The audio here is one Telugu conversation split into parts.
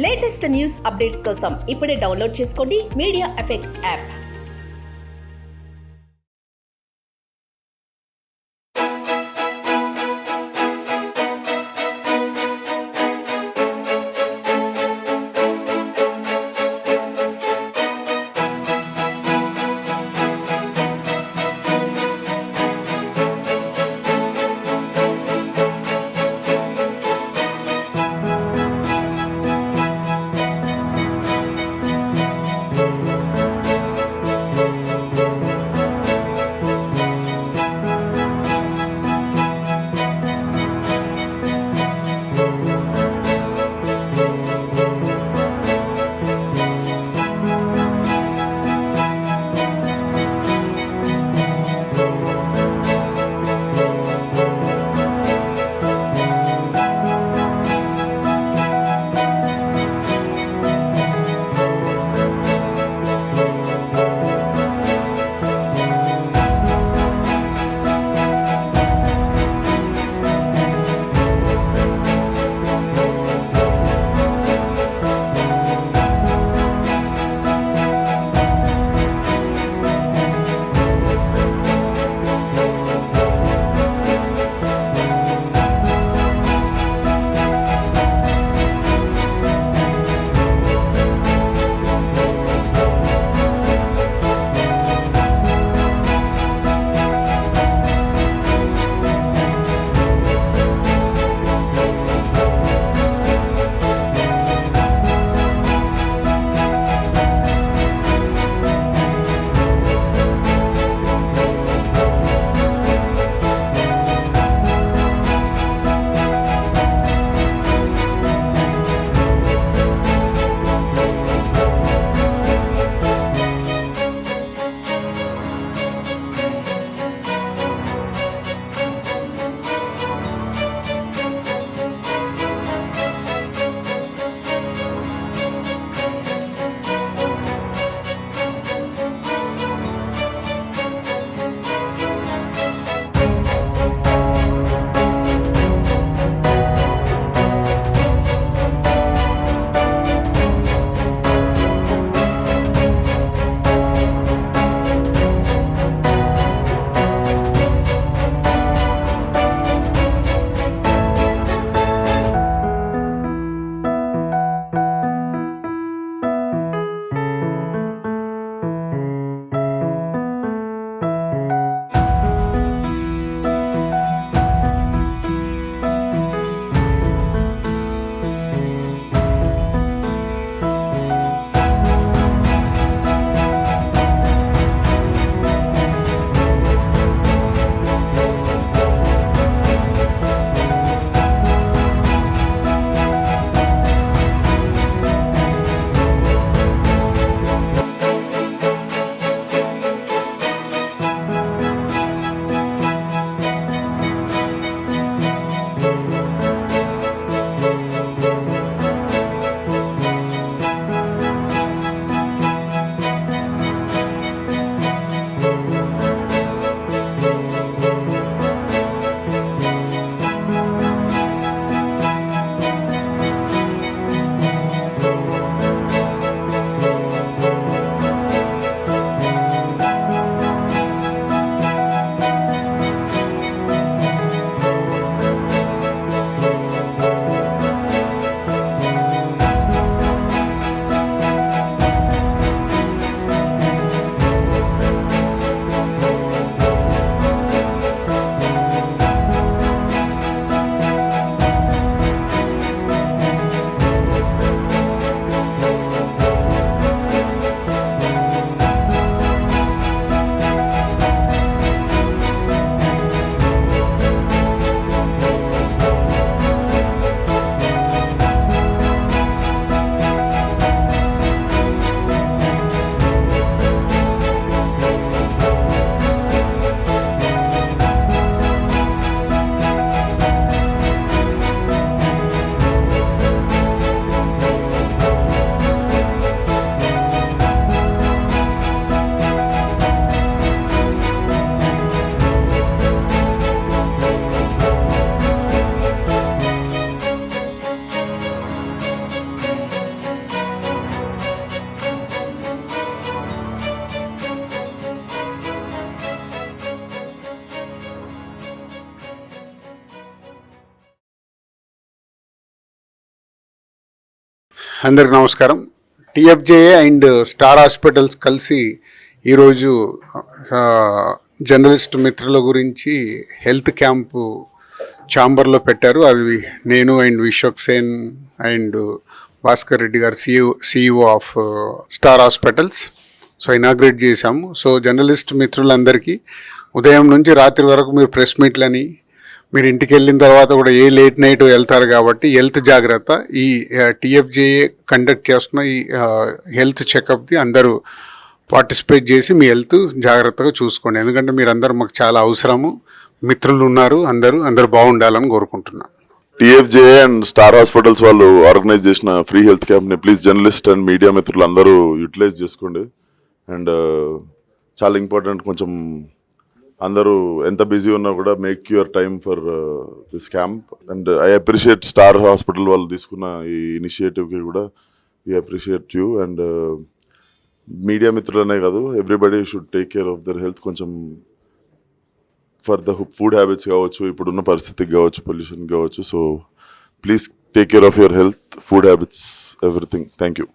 లేటెస్ట్ న్యూస్ అప్డేట్స్ కోసం ఇప్పుడే డౌన్లోడ్ చేసుకోండి మీడియా ఎఫెక్ట్స్ యాప్. అందరికి నమస్కారం. టీఎఫ్జేఏ అండ్ స్టార్ హాస్పిటల్స్ కలిసి ఈరోజు జర్నలిస్ట్ మిత్రుల గురించి హెల్త్ క్యాంపు ఛాంబర్లో పెట్టారు. అది నేను అండ్ విశ్వక్ సేన్ అండ్ భాస్కర్ రెడ్డి గారు CEO of star hospitals inaugurate చేశాము. జర్నలిస్ట్ మిత్రులందరికీ ఉదయం నుంచి రాత్రి వరకు మీరు ప్రెస్ మీట్లని, మీరు ఇంటికి వెళ్ళిన తర్వాత కూడా ఏ లేట్ నైట్ వెళ్తారు కాబట్టి హెల్త్ జాగ్రత్త. ఈ టీఎఫ్జేఏ కండక్ట్ చేస్తున్న ఈ హెల్త్ చెకప్ది అందరూ పార్టిసిపేట్ చేసి మీ హెల్త్ జాగ్రత్తగా చూసుకోండి. ఎందుకంటే మీరు అందరూ మాకు చాలా అవసరము. మిత్రులు ఉన్నారు, అందరూ బాగుండాలని కోరుకుంటున్నాను. టీఎఫ్జేఏ అండ్ స్టార్ హాస్పిటల్స్ వాళ్ళు ఆర్గనైజ్ చేసిన ఫ్రీ హెల్త్ క్యాంప్ని ప్లీజ్ జర్నలిస్ట్ అండ్ మీడియా మిత్రులు అందరూ యూటిలైజ్ చేసుకోండి. అండ్ చాలా ఇంపార్టెంట్, కొంచెం అందరూ ఎంత బిజీ ఉన్నా కూడా make your time for this camp. And I appreciate star hospital వాళ్ళు తీసుకున్న ఈ ఇనిషియేటివ్కి కూడా we appreciate you. And media మిత్రులనే కాదు, everybody should take care of their health. కొంచెం ఫర్ ద ఫుడ్ హ్యాబిట్స్ కావచ్చు, ఇప్పుడున్న పరిస్థితికి కావచ్చు, పొల్యూషన్ కావచ్చు. So please take care of your health, food habits, everything. Thank you.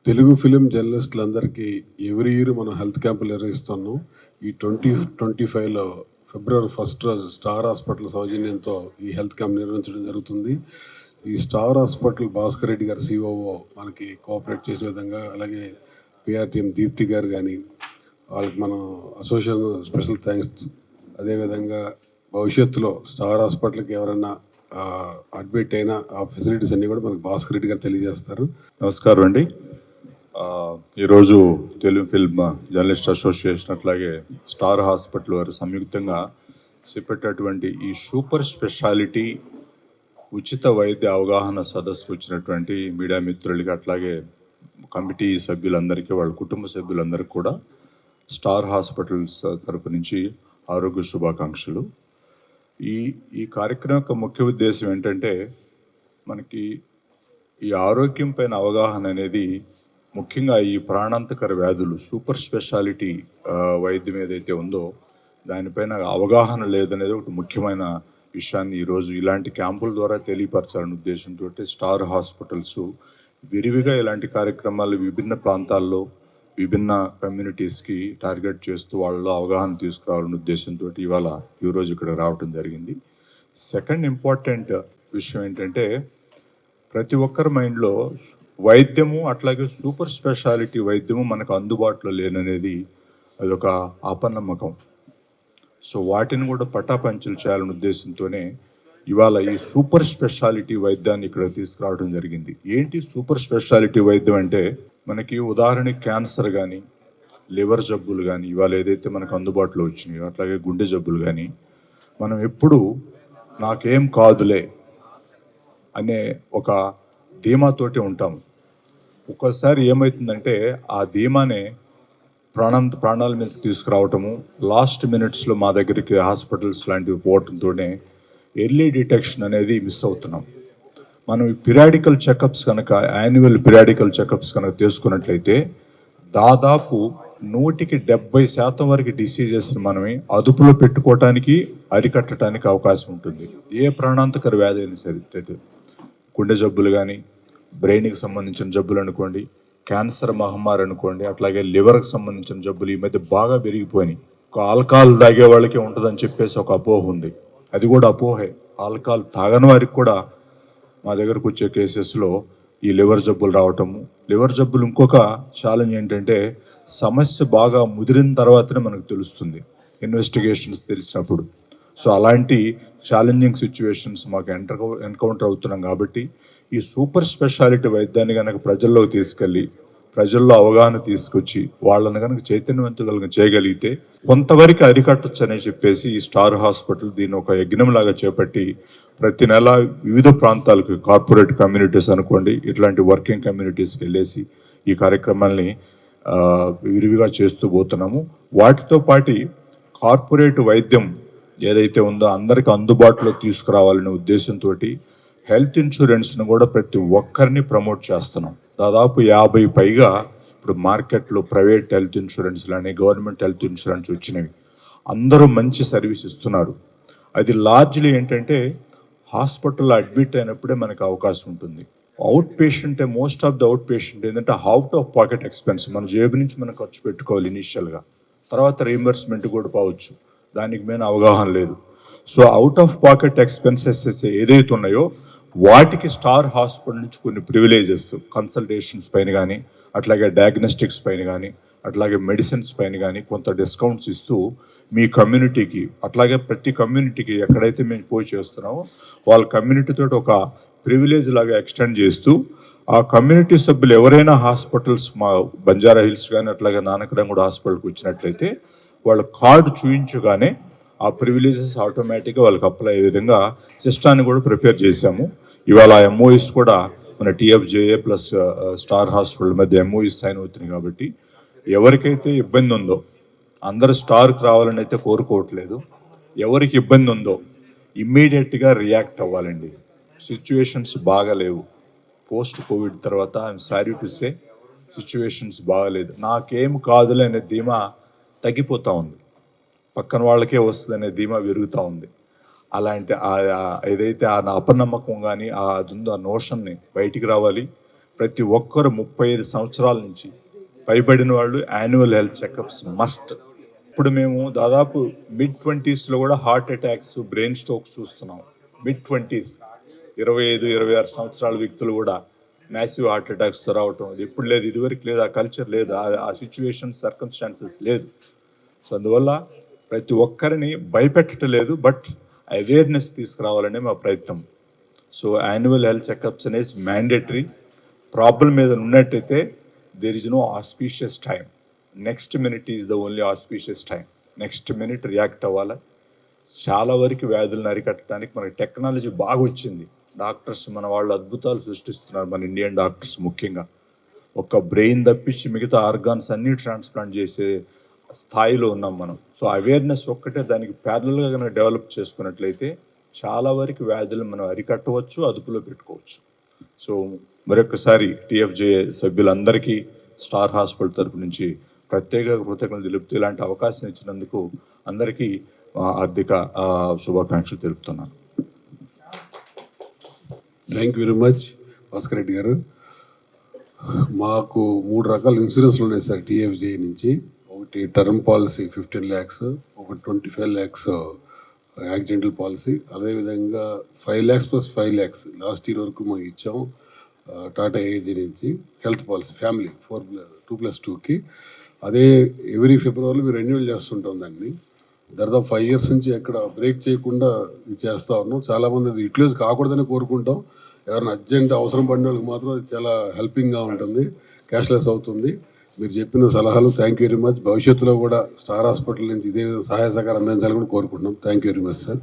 Telugu film జర్నలిస్టులందరికీ ఎవ్రీ ఇయర్ మనం హెల్త్ క్యాంపులు నిర్వహిస్తున్నాం. ఈ 2025లో ఫిబ్రవరి 1 రోజు స్టార్ హాస్పిటల్ సౌజన్యంతో ఈ హెల్త్ క్యాంప్ నిర్వహించడం జరుగుతుంది. ఈ స్టార్ హాస్పిటల్ భాస్కర్ రెడ్డి గారు సిఓఓ మనకి కోఆపరేట్ చేసే విధంగా, అలాగే పిఆర్ టీం దీప్తి గారు కానీ వాళ్ళకి మనం అసోసియేషన్ స్పెషల్ థ్యాంక్స్. అదేవిధంగా భవిష్యత్తులో స్టార్ హాస్పిటల్కి ఎవరైనా అడ్మిట్ అయినా ఆ ఫెసిలిటీస్ అన్నీ కూడా మనకు భాస్కర్ రెడ్డి గారు తెలియజేస్తారు. నమస్కారం అండి. ఈరోజు తెలుగు ఫిల్మ్ జర్నలిస్ట్ అసోసియేషన్ అట్లాగే స్టార్ హాస్పిటల్ వారు సంయుక్తంగా చేపట్టేటువంటి ఈ సూపర్ స్పెషాలిటీ ఉచిత వైద్య అవగాహన సదస్సు వచ్చినటువంటి మీడియా మిత్రులకి, అట్లాగే కమిటీ సభ్యులందరికీ, వాళ్ళ కుటుంబ సభ్యులందరికీ కూడా స్టార్ హాస్పిటల్స్ తరపు నుంచి ఆరోగ్య శుభాకాంక్షలు. ఈ కార్యక్రమం యొక్క ముఖ్య ఉద్దేశం ఏంటంటే, మనకి ఈ ఆరోగ్యం పైన అవగాహన అనేది, ముఖ్యంగా ఈ ప్రాణాంతకర వ్యాధులు సూపర్ స్పెషాలిటీ వైద్యం ఏదైతే ఉందో దానిపైన అవగాహన లేదనేది ఒకటి ముఖ్యమైన విషయాన్ని ఈరోజు ఇలాంటి క్యాంపుల ద్వారా తెలియపరచాలనే ఉద్దేశంతో స్టార్ హాస్పిటల్స్ విరివిగా ఇలాంటి కార్యక్రమాలు విభిన్న ప్రాంతాల్లో విభిన్న కమ్యూనిటీస్కి టార్గెట్ చేస్తూ వాళ్ళలో అవగాహన తీసుకురావాలనే ఉద్దేశంతో ఈరోజు ఇక్కడ రావడం జరిగింది. సెకండ్ ఇంపార్టెంట్ విషయం ఏంటంటే, ప్రతి ఒక్కరి మైండ్లో వైద్యము అట్లాగే సూపర్ స్పెషాలిటీ వైద్యము మనకు అందుబాటులో లేననేది అదొక అపనమ్మకం. సో వాటిని కూడా పటాపంచలు చేయాలనే ఉద్దేశంతోనే ఇవాళ ఈ సూపర్ స్పెషాలిటీ వైద్యాన్ని ఇక్కడ తీసుకురావడం జరిగింది. ఏంటి సూపర్ స్పెషాలిటీ వైద్యం అంటే, మనకి ఉదాహరణకి క్యాన్సర్ కానీ, లివర్ జబ్బులు కానీ ఇవాళ ఏదైతే మనకు అందుబాటులో వచ్చినాయో, అట్లాగే గుండె జబ్బులు కానీ, మనం ఎప్పుడు నాకేం కాదులే అనే ఒక ధీమాతోటి ఉంటాము. ఒక్కోసారి ఏమవుతుందంటే ఆ ధీమానే ప్రాణాల మీద తీసుకురావటము, లాస్ట్ మినిట్స్లో మా దగ్గరికి హాస్పిటల్స్ లాంటివి పోవటంతోనే ఎర్లీ డిటెక్షన్ అనేది మిస్ అవుతున్నాం. మనం ఈ పిరియాడికల్ చెకప్స్ కనుక, యాన్యువల్ పిరియాడికల్ చెకప్స్ కనుక తీసుకున్నట్లయితే దాదాపు 170% వరకు డిసీజెస్ని మనమే అదుపులో పెట్టుకోవటానికి, అరికట్టడానికి అవకాశం ఉంటుంది. ఏ ప్రాణాంతకర వ్యాధి అయినా సరే, గుండె జబ్బులు కానీ, బ్రెయిన్కి సంబంధించిన జబ్బులు అనుకోండి, క్యాన్సర్ మహమ్మారి అనుకోండి, అట్లాగే లివర్కి సంబంధించిన జబ్బులు ఈ మధ్య బాగా పెరిగిపోయినాయి. ఒక ఆల్కహాల్ తాగే వాళ్ళకి ఉంటుందని చెప్పేసి ఒక అపోహ ఉంది. అది కూడా అపోహే. ఆల్కహాల్ తాగని వారికి కూడా మా దగ్గరకు వచ్చే కేసెస్లో ఈ లివర్ జబ్బులు రావటము. లివర్ జబ్బులు ఇంకొక ఛాలెంజ్ ఏంటంటే, సమస్య బాగా ముదిరిన తర్వాతనే మనకు తెలుస్తుంది, ఇన్వెస్టిగేషన్స్ తెలిసినప్పుడు. సో అలాంటి ఛాలెంజింగ్ సిచ్యువేషన్స్ మాకు ఎన్కౌంటర్ అవుతున్నాం. కాబట్టి ఈ సూపర్ స్పెషాలిటీ వైద్యాన్ని కనుక ప్రజల్లోకి తీసుకెళ్ళి, ప్రజల్లో అవగాహన తీసుకొచ్చి వాళ్ళని కనుక చైతన్యవంతులుగా చేయగలిగితే కొంతవరకు అరికట్టచ్చు అని చెప్పేసి ఈ స్టార్ హాస్పిటల్ దీన్ని ఒక యజ్ఞంలాగా చేపట్టి ప్రతి నెల వివిధ ప్రాంతాలకు, కార్పొరేట్ కమ్యూనిటీస్ అనుకోండి, ఇట్లాంటి వర్కింగ్ కమ్యూనిటీస్కి వెళ్ళేసి ఈ కార్యక్రమాల్ని విరివిగా చేస్తూ పోతున్నాము. వాటితో పాటు కార్పొరేట్ వైద్యం ఏదైతే ఉందో అందరికీ అందుబాటులో తీసుకురావాలనే ఉద్దేశంతో హెల్త్ ఇన్సూరెన్స్ను కూడా ప్రతి ఒక్కరిని ప్రమోట్ చేస్తున్నాం. దాదాపు 50 పైగా ఇప్పుడు మార్కెట్లో ప్రైవేట్ హెల్త్ ఇన్సూరెన్స్లు అని గవర్నమెంట్ హెల్త్ ఇన్సూరెన్స్ వచ్చినవి. అందరూ మంచి సర్వీస్ ఇస్తున్నారు. అది లార్జ్లీ ఏంటంటే హాస్పిటల్లో అడ్మిట్ అయినప్పుడే మనకు అవకాశం ఉంటుంది. Out patient, most of the out patient ఏంటంటే అవుట్ ఆఫ్ పాకెట్ ఎక్స్పెన్స్, మన జేబు నుంచి మనం ఖర్చు పెట్టుకోవాలి ఇనీషియల్గా, తర్వాత రీఎంబర్స్మెంట్ కూడా పోవచ్చు, దానికి మీద అవగాహన లేదు. So out of pocket expenses ఏదైతే ఉన్నాయో వాటికి స్టార్ హాస్పిటల్ నుంచి కొన్ని ప్రివిలేజెస్, కన్సల్టేషన్స్ పైన కానీ, అట్లాగే డయాగ్నోస్టిక్స్ పైన కానీ, అట్లాగే మెడిసిన్స్ పైన కానీ కొంత డిస్కౌంట్స్ ఇస్తూ మీ కమ్యూనిటీకి, అట్లాగే ప్రతి కమ్యూనిటీకి ఎక్కడైతే మేము పోయి చేస్తున్నామో వాళ్ళ కమ్యూనిటీతో ఒక ప్రివిలేజ్ లాగా ఎక్స్టెండ్ చేస్తూ ఆ కమ్యూనిటీ సభ్యులు ఎవరైనా హాస్పిటల్స్ మా బంజారా హిల్స్ కానీ అట్లాగే నానకరంగూడ హాస్పిటల్కి వచ్చినట్లయితే వాళ్ళ కార్డు చూయించగానే ఆ ప్రివిలేజెస్ ఆటోమేటిక్గా వాళ్ళకి అప్లై అయ్యే విధంగా సిస్టాన్ని కూడా ప్రిపేర్ చేశాము. ఇవాళ ఎంఓఎస్ కూడా మన టీఎఫ్జేఏ ప్లస్ స్టార్ హాస్పిటల్ మధ్య ఎంఓఎస్ సైన్ అవుతున్నాయి. కాబట్టి ఎవరికైతే ఇబ్బంది ఉందో, అందరు స్టార్కి రావాలని అయితే కోరుకోవట్లేదు, ఎవరికి ఇబ్బంది ఉందో ఇమ్మీడియట్గా రియాక్ట్ అవ్వాలండి. సిచ్యువేషన్స్ బాగాలేవు, పోస్ట్ కోవిడ్ తర్వాత I'm sorry to say situations బాగాలేదు. నాకేం కాదులే అనే ధీమా తగ్గిపోతూ ఉంది, పక్కన వాళ్ళకే వస్తుంది అనే ధీమా పెరుగుతూ ఉంది. అలాంటి ఏదైతే ఆ అపనమ్మకం కానీ అది ఉందో ఆ నోషన్ని బయటికి రావాలి. ప్రతి ఒక్కరు 35 సంవత్సరాల నుంచి పైబడిన వాళ్ళు యాన్యువల్ హెల్త్ చెకప్స్ మస్ట్. ఇప్పుడు మేము దాదాపు మిడ్-20s కూడా హార్ట్ అటాక్స్, బ్రెయిన్ స్ట్రోక్స్ చూస్తున్నాం. మిడ్-20s 25-26 సంవత్సరాల వ్యక్తులు కూడా మ్యాసివ్ హార్ట్ అటాక్స్తో రావటం, అది ఎప్పుడు లేదు, ఇదివరకు లేదు, ఆ కల్చర్ లేదు, ఆ సిచ్యువేషన్ సర్కమ్స్టాన్సెస్ లేదు. సో అందువల్ల ప్రతి ఒక్కరిని భయపెట్టలేదు, బట్ అవేర్నెస్ తీసుకురావాలనే మా ప్రయత్నం. సో యాన్యువల్ హెల్త్ చెకప్స్ అనేది మ్యాండేటరీ. ప్రాబ్లం మీద ఉన్నట్టయితే there is no auspicious time, next minute is the only auspicious time. Next minute react అవ్వాలి. చాలా వరకు వ్యాధులను అరికట్టడానికి మనకి టెక్నాలజీ బాగా వచ్చింది. డాక్టర్స్ మన వాళ్ళు అద్భుతాలు సృష్టిస్తున్నారు, మన ఇండియన్ డాక్టర్స్ ముఖ్యంగా. ఒక బ్రెయిన్ తప్పించి మిగతా ఆర్గాన్స్ అన్నీ ట్రాన్స్ప్లాంట్ చేసే స్థాయిలో ఉన్నాం మనం. సో అవేర్నెస్ ఒక్కటే దానికి ప్యారలల్గా కనుక డెవలప్ చేసుకున్నట్లయితే చాలా వరకు వ్యాధులు మనం అరికట్టవచ్చు, అదుపులో పెట్టుకోవచ్చు. సో మరొకసారి టీఎఫ్జే సభ్యులందరికీ స్టార్ హాస్పిటల్ తరపు నుంచి ప్రత్యేక కృతజ్ఞతలు తెలుపుతూ ఇలాంటి అవకాశం ఇచ్చినందుకు అందరికీ ఆర్థిక శుభాకాంక్షలు తెలుపుతున్నాను. Thank you very much Bhaskar Reddy గారు. మాకు 3 రకాల ఇన్సూరెన్స్లు ఉన్నాయి సార్ టీఎఫ్జే నుంచి. ఒకటి టర్మ్ పాలసీ 15 lakhs, ఒకటి 25 lakhs యాక్సిడెంటల్ పాలసీ, అదేవిధంగా 5 lakhs + 5 lakhs లాస్ట్ ఇయర్ వరకు మనం ఇచ్చాం టాటా ఏజీ నుంచి హెల్త్ పాలసీ ఫ్యామిలీ 2+2కి. అదే ఎవ్రీ ఫిబ్రవరి మేము రెన్యూవల్ చేస్తుంటాం దాన్ని. దాదాపు 5 years నుంచి ఎక్కడ బ్రేక్ చేయకుండా ఇది చేస్తూ ఉన్నాం. చాలామంది అది యూటిలైజ్ కాకూడదని కోరుకుంటాం. ఎవరైనా అర్జెంట్ అవసరం పడిన వాళ్ళకి మాత్రం అది చాలా హెల్పింగ్గా ఉంటుంది, క్యాష్లెస్ అవుతుంది. మీరు చెప్పిన సలహాలు థ్యాంక్ యూ వెరీ మచ్. భవిష్యత్తులో కూడా స్టార్ హాస్పిటల్ నుంచి ఇదే విధంగా సహాయ సహకారం అందించాలని కూడా కోరుకుంటున్నాం. Thank you very much sir.